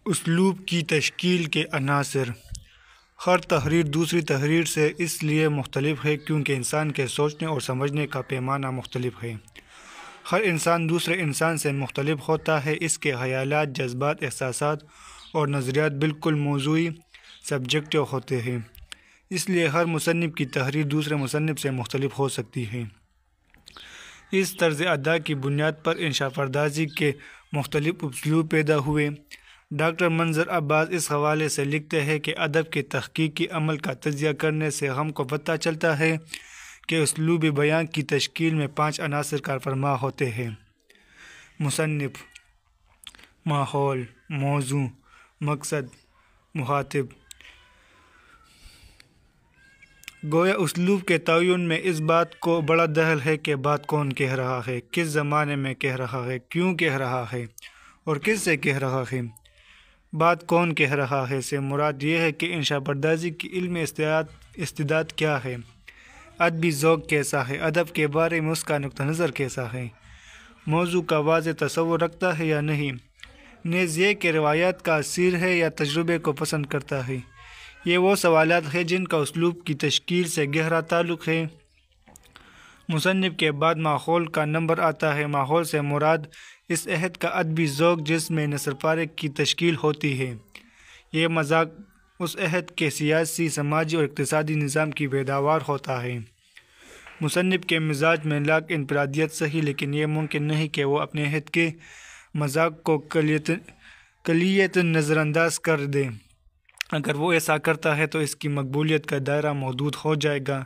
اسلوب کی تشکیل کے عناصر۔ ہر تحریر دوسری تحریر سے اس لیے مختلف ہے کیونکہ انسان کے سوچنے اور سمجھنے کا پیمانہ مختلف ہے۔ ہر انسان دوسرے انسان سے مختلف ہوتا ہے، اس کے خیالات، جذبات، احساسات اور نظریات بالکل موضوعی سبجیکٹو ہوتے ہیں، اس لیے ہر مصنف کی تحریر دوسرے مصنف سے مختلف ہو سکتی ہے۔ اس طرز ادا کی بنیاد پر انشا پردازی کے مختلف اسلوب پیدا ہوئے۔ ڈاکٹر منظر عباس اس حوالے سے لکھتے ہیں کہ ادب کے تحقیقی عمل کا تجزیہ کرنے سے ہم کو پتہ چلتا ہے کہ اسلوب بیان کی تشکیل میں 5 عناصر کارفرما ہوتے ہیں: مصنف، ماحول، موضوع، مقصد، مخاطب۔ گویا اسلوب کے تعین میں اس بات کو بڑا دخل ہے کہ بات کون کہہ رہا ہے، کس زمانے میں کہہ رہا ہے، کیوں کہہ رہا ہے اور کس سے کہہ رہا ہے۔ بات کون کہہ رہا ہے سے مراد یہ ہے کہ انشا پردازی کی علمی استعداد کیا ہے، ادبی ذوق کیسا ہے، ادب کے بارے میں اس کا نقطہ نظر کیسا ہے، موضوع کا واضح تصور رکھتا ہے یا نہیں، نیز یہ کہ روایات کا اسیر ہے یا تجربے کو پسند کرتا ہے۔ یہ وہ سوالات ہیں جن کا اسلوب کی تشکیل سے گہرا تعلق ہے۔ مصنف کے بعد ماحول کا نمبر آتا ہے۔ ماحول سے مراد اس عہد کا ادبی ذوق جس میں نثر پارے کی تشکیل ہوتی ہے۔ یہ مذاق اس عہد کے سیاسی، سماجی اور اقتصادی نظام کی پیداوار ہوتا ہے۔ مصنف کے مزاج میں لاک انفرادیت صحیح، لیکن یہ ممکن نہیں کہ وہ اپنے عہد کے مذاق کو کلیتاً نظر انداز کر دے۔ اگر وہ ایسا کرتا ہے تو اس کی مقبولیت کا دائرہ محدود ہو جائے گا۔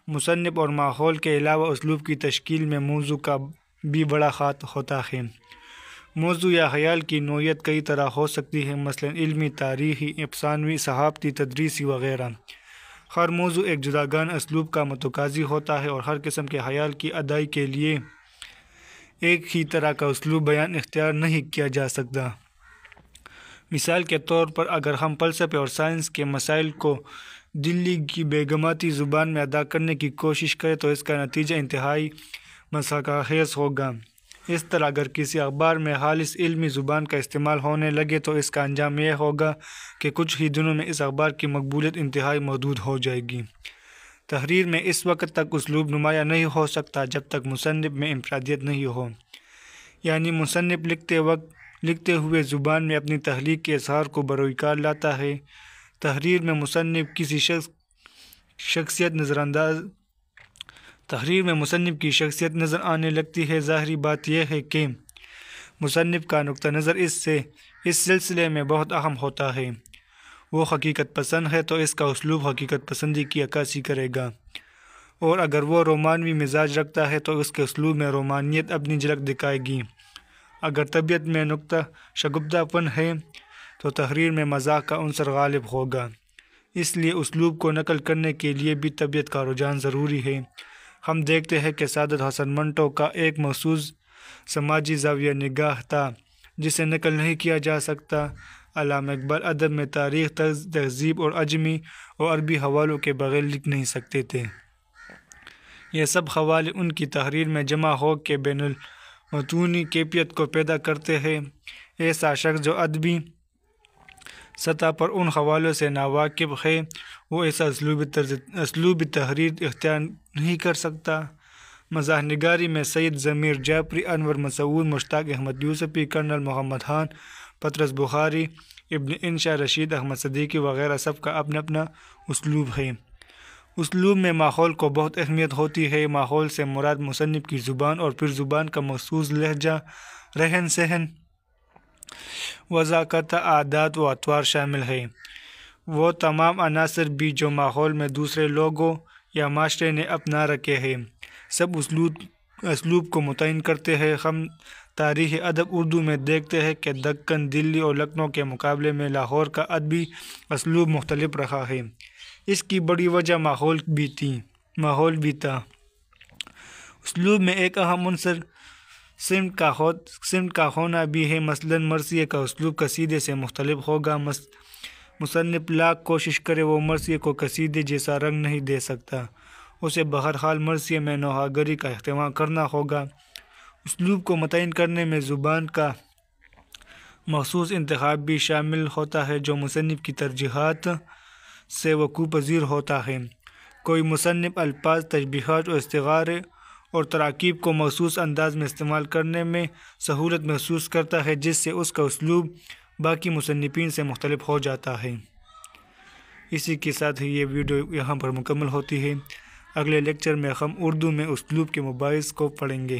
مصنف اور ماحول کے علاوہ اسلوب کی تشکیل میں موضوع کا بھی بڑا ہاتھ ہوتا ہے۔ موضوع یا خیال کی نوعیت کئی طرح ہو سکتی ہے، مثلاً علمی، تاریخی، افسانوی، صحافتی، تدریسی وغیرہ۔ ہر موضوع ایک جداگانہ اسلوب کا متقاضی ہوتا ہے اور ہر قسم کے خیال کی ادائی کے لیے ایک ہی طرح کا اسلوب بیان اختیار نہیں کیا جا سکتا۔ مثال کے طور پر اگر ہم فلسفے اور سائنس کے مسائل کو دلی کی بیگماتی زبان میں ادا کرنے کی کوشش کریں تو اس کا نتیجہ انتہائی مسخرہ ہوگا۔ اس طرح اگر کسی اخبار میں خالص علمی زبان کا استعمال ہونے لگے تو اس کا انجام یہ ہوگا کہ کچھ ہی دنوں میں اس اخبار کی مقبولیت انتہائی محدود ہو جائے گی۔ تحریر میں اس وقت تک اسلوب نمایاں نہیں ہو سکتا جب تک مصنف میں انفرادیت نہیں ہو، یعنی مصنف لکھتے ہوئے زبان میں اپنی تخلیق کے اظہار کو بروئے کار لاتا ہے۔ تحریر میں مصنف کی شخصیت نظر آنے لگتی ہے۔ ظاہری بات یہ ہے کہ مصنف کا نقطہ نظر اس سلسلے میں بہت اہم ہوتا ہے۔ وہ حقیقت پسند ہے تو اس کا اسلوب حقیقت پسندی کی عکاسی کرے گا، اور اگر وہ رومانوی مزاج رکھتا ہے تو اس کے اسلوب میں رومانیت اپنی جھلک دکھائے گی۔ اگر طبیعت میں نکتہ شگفتہ پن ہے تو تحریر میں مزاح کا عنصر غالب ہوگا۔ اس لیے اسلوب کو نقل کرنے کے لیے بھی طبیعت کا رجحان ضروری ہے۔ ہم دیکھتے ہیں کہ سعادت حسن منٹو کا ایک مخصوص سماجی زاویہ نگاہ تھا جسے نقل نہیں کیا جا سکتا۔ علامہ اقبال ادب میں تاریخ، تہذیب اور عجمی اور عربی حوالوں کے بغیر لکھ نہیں سکتے تھے۔ یہ سب حوالے ان کی تحریر میں جمع ہو کے بین المتونی کیفیت کو پیدا کرتے ہیں۔ ایسا شخص جو ادبی سطح پر ان حوالوں سے ناواقف ہے وہ ایسا اسلوبی تحریر اختیار نہیں کر سکتا۔ مزاح نگاری میں سید ضمیر جعفری، انور مسعود، مشتاق احمد یوسفی، کرنل محمد خان، پطرس بخاری، ابن انشا، رشید احمد صدیقی وغیرہ سب کا اپنا اپنا اسلوب ہے۔ اسلوب میں ماحول کو بہت اہمیت ہوتی ہے۔ ماحول سے مراد مصنف کی زبان اور پھر زبان کا مخصوص لہجہ، رہن سہن، وضاقتہ، عادات و اطوار شامل ہے۔ وہ تمام عناصر بھی جو ماحول میں دوسرے لوگوں یا معاشرے نے اپنا رکھے ہیں سب اسلوب کو متعین کرتے ہیں۔ ہم تاریخ ادب اردو میں دیکھتے ہیں کہ دکن، دلی اور لکھنؤ کے مقابلے میں لاہور کا ادبی اسلوب مختلف رہا ہے۔ اس کی بڑی وجہ ماحول بھی تھا۔ اسلوب میں ایک اہم عنصر سمت کا ہونا بھی ہے۔ مثلاً مرثیے کا اسلوب قصیدے سے مختلف ہوگا۔ مصنف لاکھ کوشش کرے وہ مرثیے کو قصیدے جیسا رنگ نہیں دے سکتا، اسے بہرحال مرثیے میں نوحہ گری کا اہتمام کرنا ہوگا۔ اسلوب کو متعین کرنے میں زبان کا مخصوص انتخاب بھی شامل ہوتا ہے جو مصنف کی ترجیحات سے وقوع پذیر ہوتا ہے۔ کوئی مصنف الفاظ، تشبیہات اور استعارے اور تراکیب کو مخصوص انداز میں استعمال کرنے میں سہولت محسوس کرتا ہے، جس سے اس کا اسلوب باقی مصنفین سے مختلف ہو جاتا ہے۔ اسی کے ساتھ ہی یہ ویڈیو یہاں پر مکمل ہوتی ہے۔ اگلے لیکچر میں ہم اردو میں اسلوب کے مباحث کو پڑھیں گے۔